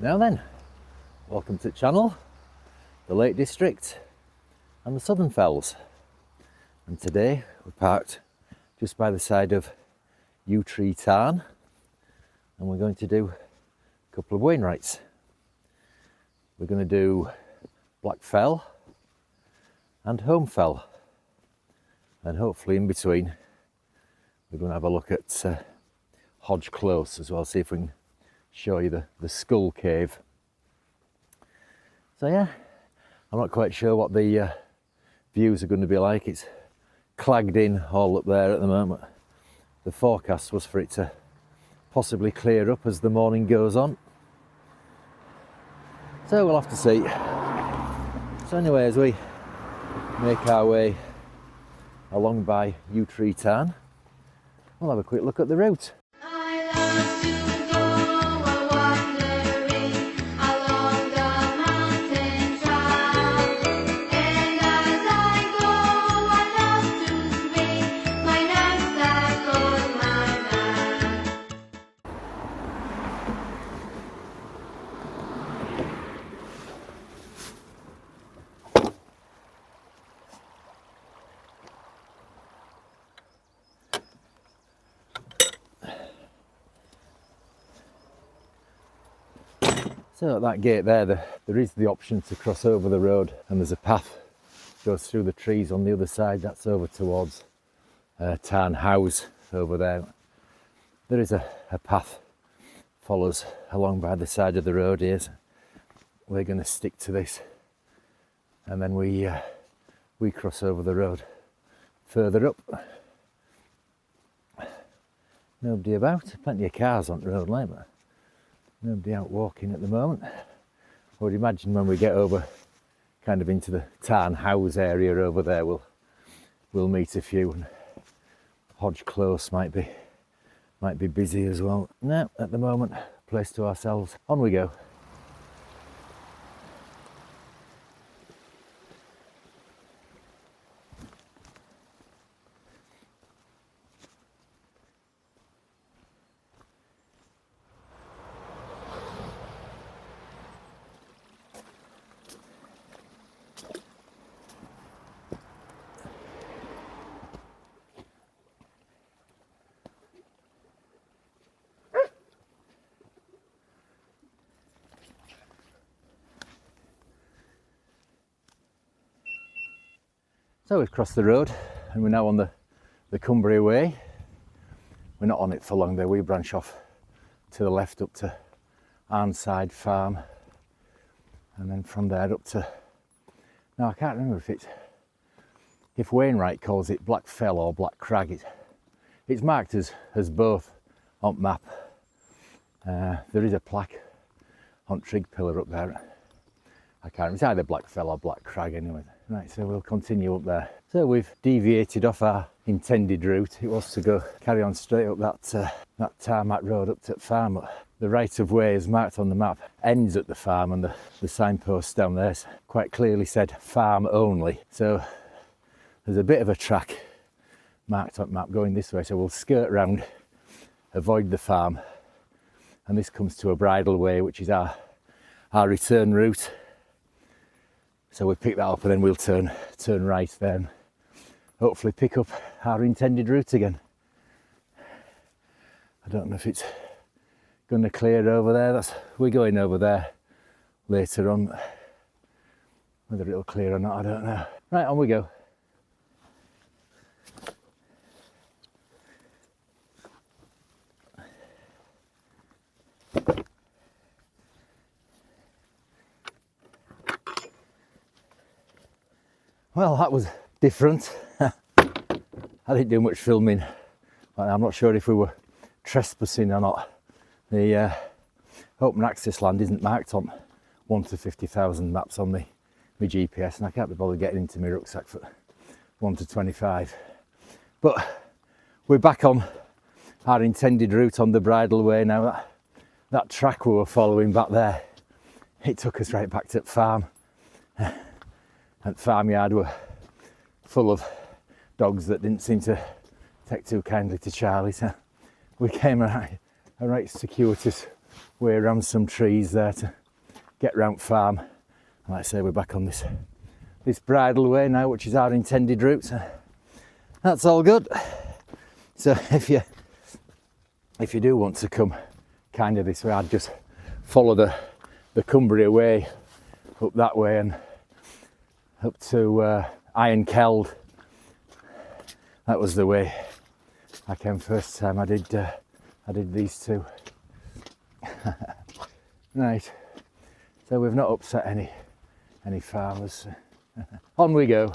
Now then, welcome to the channel, the Lake District and the Southern Fells. And today we're parked just by the side of Yew Tree Tarn and we're going to do a couple of Wainwrights. We're going to do Black Fell and Holme Fell, and hopefully in between we're going to have a look at Hodge Close as well, see if we can show you the skull cave. So yeah, I'm not quite sure what the views are going to be like. It's clagged in all up there at the moment. The forecast was for it to possibly clear up as the morning goes on, so we'll have to see. So anyway, as we make our way along by Yew Tree Tarn, we'll have a quick look at the route. So at that gate there is the option to cross over the road, and there's a path goes through the trees on the other side. That's over towards Tarn House over there. There is a path follows along by the side of the road here. So we're going to stick to this, and then we cross over the road further up. Nobody about, plenty of cars on the road like that. Nobody out walking at the moment. I would imagine when we get over kind of into the Tarn House area over there, we'll meet a few, and Hodge Close might be busy as well. No, at the moment, place to ourselves. On we go. So we've crossed the road and we're now on the Cumbria Way. We're not on it for long though. We branch off to the left up to Arnside Farm, and then from there up to, now I can't remember if Wainwright calls it Black Fell or Black Crag. It's marked as both on map. There is a plaque on Trig Pillar up there. I can't remember, it's either Black Fell or Black Crag anyway. Right, so we'll continue up there. So we've deviated off our intended route. It was to carry on straight up that tarmac road up to the farm. The right of way is marked on the map, ends at the farm, and the signpost down there quite clearly said farm only. So there's a bit of a track marked on the map going this way, so we'll skirt round, avoid the farm, and this comes to a bridleway, which is our return route. So we pick that up and then we'll turn right there and hopefully pick up our intended route again. I don't know if it's going to clear over there. We're going over there later on. Whether it'll clear or not, I don't know. Right, on we go. Well, that was different. I didn't do much filming. I'm not sure if we were trespassing or not. The open access land isn't marked on 1 to 50,000 maps on my GPS, and I can't be bothered getting into my rucksack for 1 to 25. But we're back on our intended route on the bridleway now. That track we were following back there, it took us right back to the farm. And the farmyard were full of dogs that didn't seem to take too kindly to Charlie, so we came a right circuitous way around some trees there to get round farm. And like I say, we're back on this bridle way now, which is our intended route. So that's all good. So if you do want to come kind of this way, I'd just follow the Cumbria Way up that way and up to Iron Keld. That was the way I came first time. I did these two. Right, so we've not upset any farmers. On we go.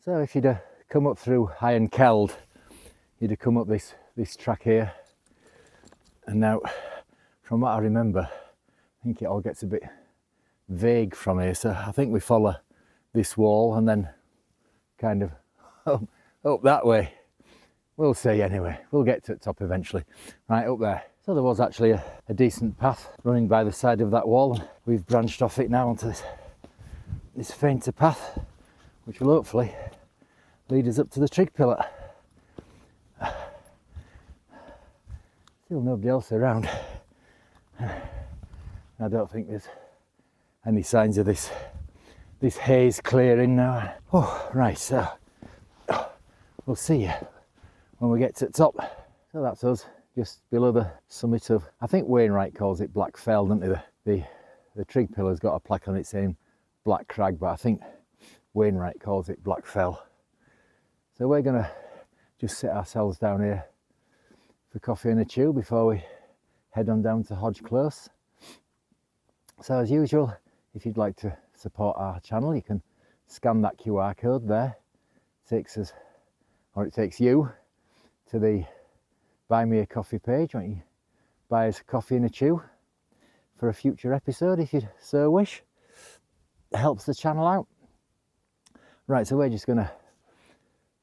So if you'd come up through Iron Keld, you'd have come up this track here. And now, from what I remember, I think it all gets a bit vague from here. So I think we follow this wall and then kind of up that way. We'll see anyway. We'll get to the top eventually. Right, up there. So there was actually a decent path running by the side of that wall. We've branched off it now onto this fainter path, which will hopefully lead us up to the trig pillar. Still nobody else around. I don't think there's any signs of this haze clearing now. Oh, right, so we'll see you when we get to the top. So that's us, just below the summit of, I think Wainwright calls it Black Fell, doesn't they? The trig pillar's got a plaque on it saying Black Crag, but I think Wainwright calls it Black Fell. So we're going to just sit ourselves down here for coffee and a chew before we head on down to Hodge Close. So as usual, if you'd like to support our channel, you can scan that QR code there. It takes you to the Buy Me a Coffee page where you can buy us a coffee and a chew for a future episode if you so wish. It helps the channel out. Right, so we're just going to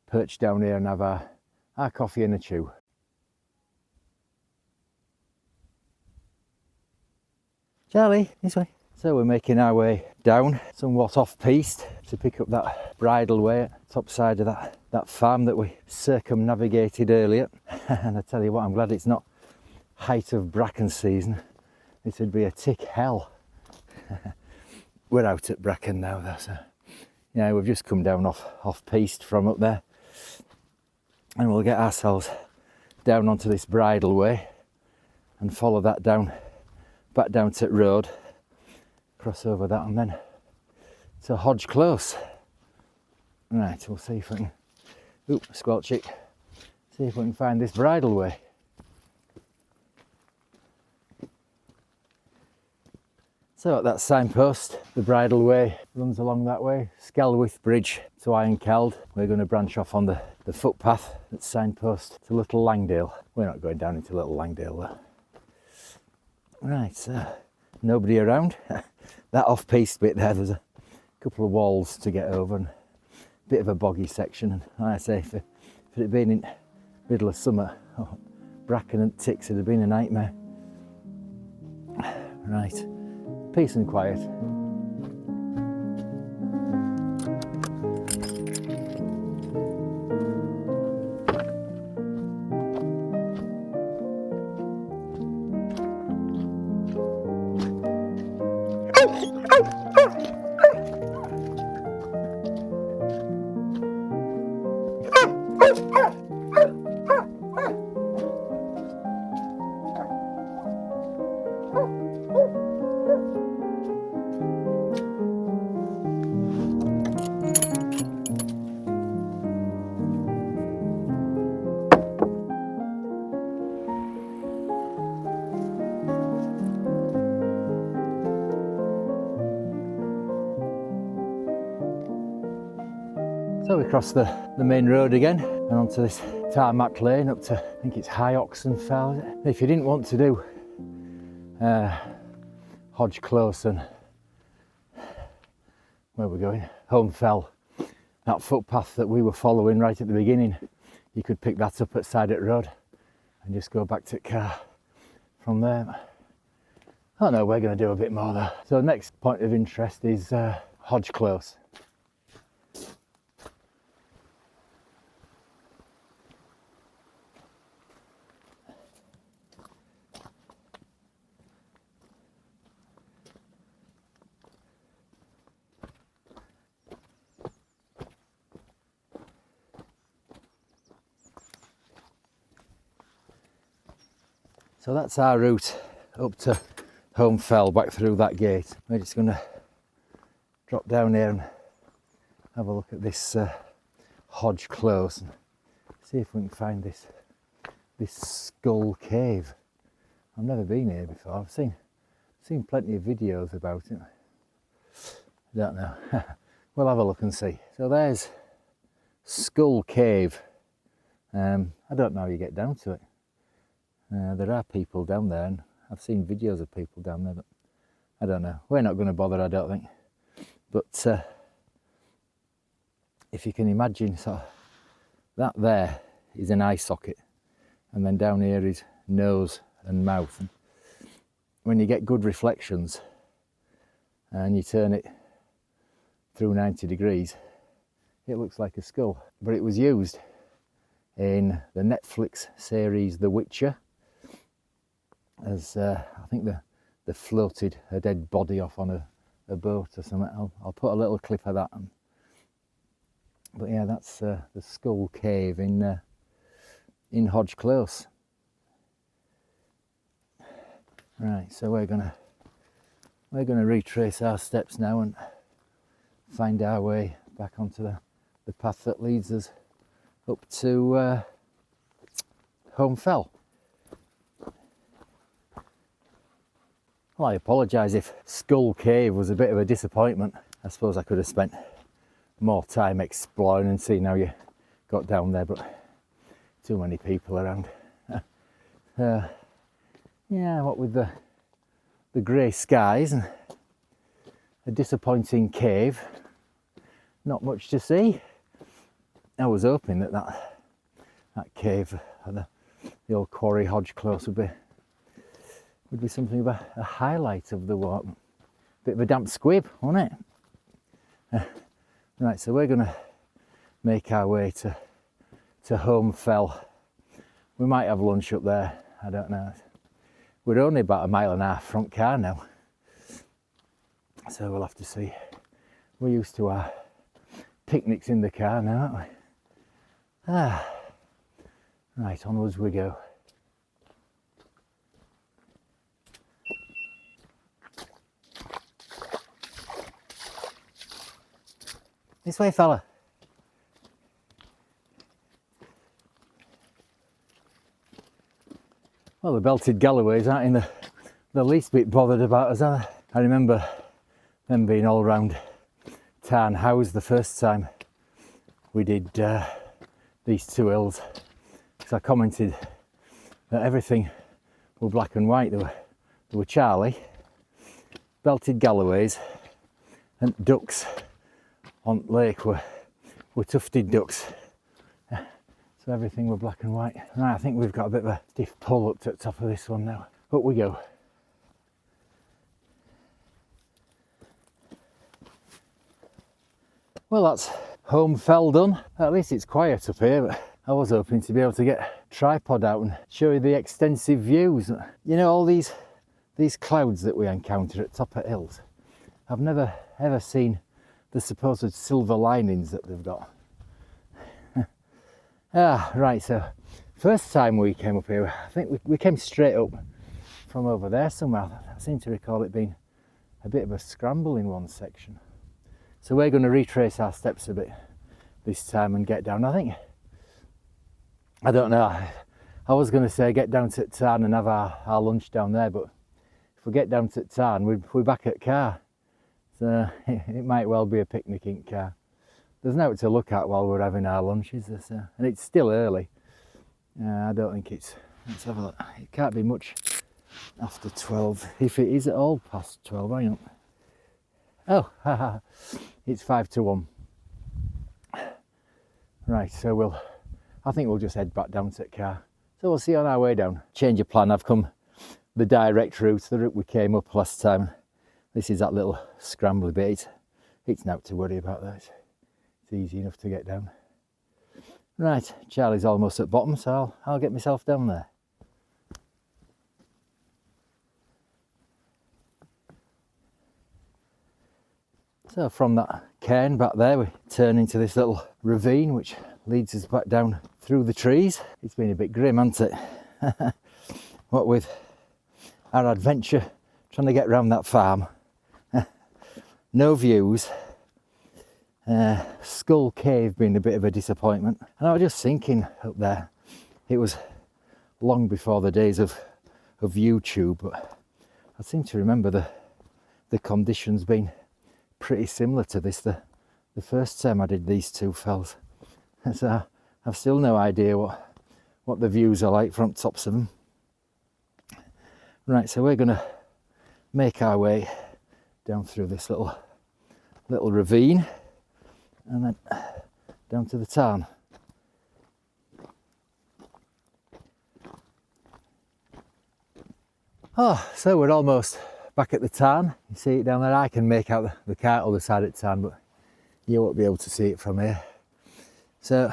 perch down here and have our coffee and a chew. Charlie, this way. So we're making our way down, somewhat off-piste, to pick up that bridle way at the top side of that farm that we circumnavigated earlier. And I tell you what, I'm glad it's not height of bracken season. This would be a tick hell. We're out at bracken now though, so yeah, we've just come down off-piste from up there. And we'll get ourselves down onto this bridle way and follow that down, back down to the road, cross over that and then to Hodge Close. Right, we'll see if we can, squelch it, see if we can find this bridle way. So at that signpost, the bridle way runs along that way, Skelwith Bridge to Iron Keld. We're going to branch off on the footpath at signpost to Little Langdale. We're not going down into Little Langdale though. Right, so nobody around. That off-piste bit there, there's a couple of walls to get over and a bit of a boggy section. And like I say, if it had been in middle of summer, bracken and ticks would have been a nightmare. Right. Peace and quiet. So we cross the main road again and onto this tarmac lane up to, I think it's High Oxen Fell. If you didn't want to do Hodge Close and where we're going, Holme Fell, that footpath that we were following right at the beginning, you could pick that up at side of the road and just go back to the car from there. Oh no, we're going to do a bit more though. So next point of interest is Hodge Close. So that's our route up to Holme Fell, back through that gate. We're just going to drop down here and have a look at this Hodge Close and see if we can find this skull cave. I've never been here before. I've seen plenty of videos about it. I don't know. We'll have a look and see. So there's Skull Cave. I don't know how you get down to it. There are people down there, and I've seen videos of people down there, but I don't know. We're not going to bother, I don't think. But if you can imagine, sort of, that there is an eye socket, and then down here is nose and mouth. And when you get good reflections and you turn it through 90 degrees, it looks like a skull. But it was used in the Netflix series The Witcher, as I think they floated a dead body off on a boat or something. I'll put a little clip of that on. But yeah, that's the Skull Cave in Hodge Close. Right, so we're gonna retrace our steps now and find our way back onto the path that leads us up to Holme Fell. Well, I apologise if Skull Cave was a bit of a disappointment. I suppose I could have spent more time exploring and seeing how you got down there, but too many people around. Yeah, what with the grey skies and a disappointing cave, not much to see. I was hoping that cave, the old quarry Hodge Close, would be something of a highlight of the walk. Bit of a damp squib, wasn't it? Right, so we're going to make our way to Holme Fell. We might have lunch up there, I don't know. We're only about 1.5 miles front car now, so we'll have to see. We're used to our picnics in the car now, aren't we? Right, onwards we go. This way, fella. Well, the belted galloways aren't in the least bit bothered about us, are they? I remember them being all round Tarn House the first time we did these two hills, because I commented that everything were black and white. There were Charlie, belted galloways, and ducks on lake were tufted ducks. So everything were black and white. Right, I think we've got a bit of a stiff pull up to the top of this one now. Up we go. Well, that's Holme Fell done. At least it's quiet up here, but I was hoping to be able to get a tripod out and show you the extensive views. You know, all these clouds that we encounter at top of hills, I've never ever seen the supposed silver linings that they've got. Right, so first time we came up here, I think we came straight up from over there somewhere. I seem to recall it being a bit of a scramble in one section. So we're going to retrace our steps a bit this time and get down. I don't know, I was going to say get down to Tarn and have our lunch down there, but if we get down to Tarn, we're back at car. So it might well be a picnicking car. There's nothing to look at while we're having our lunch, is there? And it's still early. I don't think it's, let's have a look. It can't be much after 12, if it is at all past 12, hang on. Oh, it's 5 to 1. Right, so I think we'll just head back down to the car. So we'll see you on our way down. Change of plan, I've come the direct route, the route we came up last time. This is that little scrambly bit. It's not to worry about that. It's easy enough to get down. Right, Charlie's almost at bottom, so I'll get myself down there. So from that cairn back there, we turn into this little ravine which leads us back down through the trees. It's been a bit grim, hasn't it? What with our adventure trying to get around that farm. No views. Skull Cave being a bit of a disappointment. And I was just thinking up there, it was long before the days of YouTube, but I seem to remember the conditions being pretty similar to this the first time I did these two fells. So I've still no idea what the views are like from tops of them. Right, so we're gonna make our way down through this little ravine and then down to the tarn. Oh, so we're almost back at the tarn. You see it down there. I can make out the cart other side of the tarn, but you won't be able to see it from here. So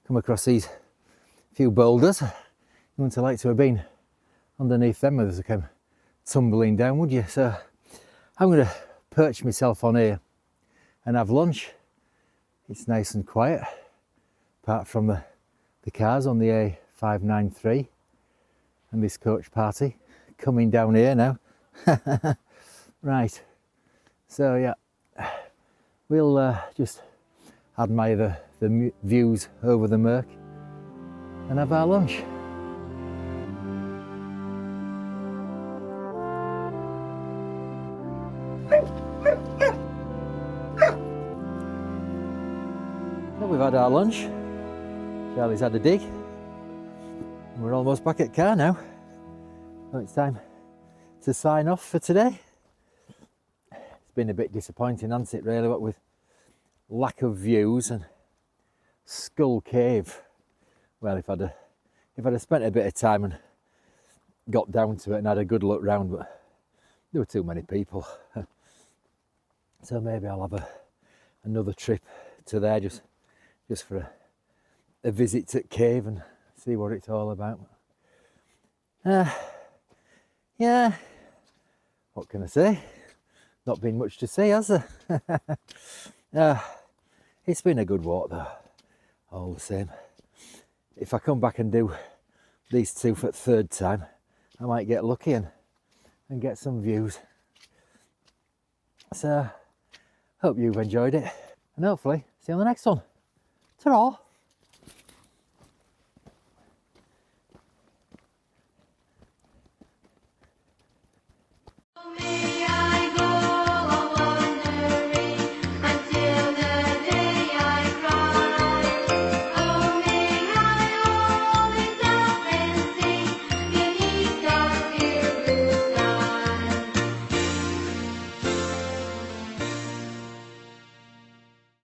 come across these few boulders. You wouldn't have liked to have been underneath them as they came tumbling down, would you? So I'm going to perch myself on here and have lunch. It's nice and quiet, apart from the cars on the A593 and this coach party coming down here now. Right, so yeah, we'll just admire the views over the Merk and have our lunch. So we've had our lunch, Charlie's had a dig, and we're almost back at car now. So it's time to sign off for today. It's been a bit disappointing, hasn't it, really, what with lack of views and Skull Cave. Well, if I'd have spent a bit of time and got down to it and had a good look round, but there were too many people. So maybe I'll have another trip to there just for a visit to the cave and see what it's all about. Yeah, what can I say? Not been much to say, has there? It's been a good walk though, all the same. If I come back and do these two for the third time, I might get lucky and get some views. So, hope you've enjoyed it, and hopefully see you on the next one. Ta-ra!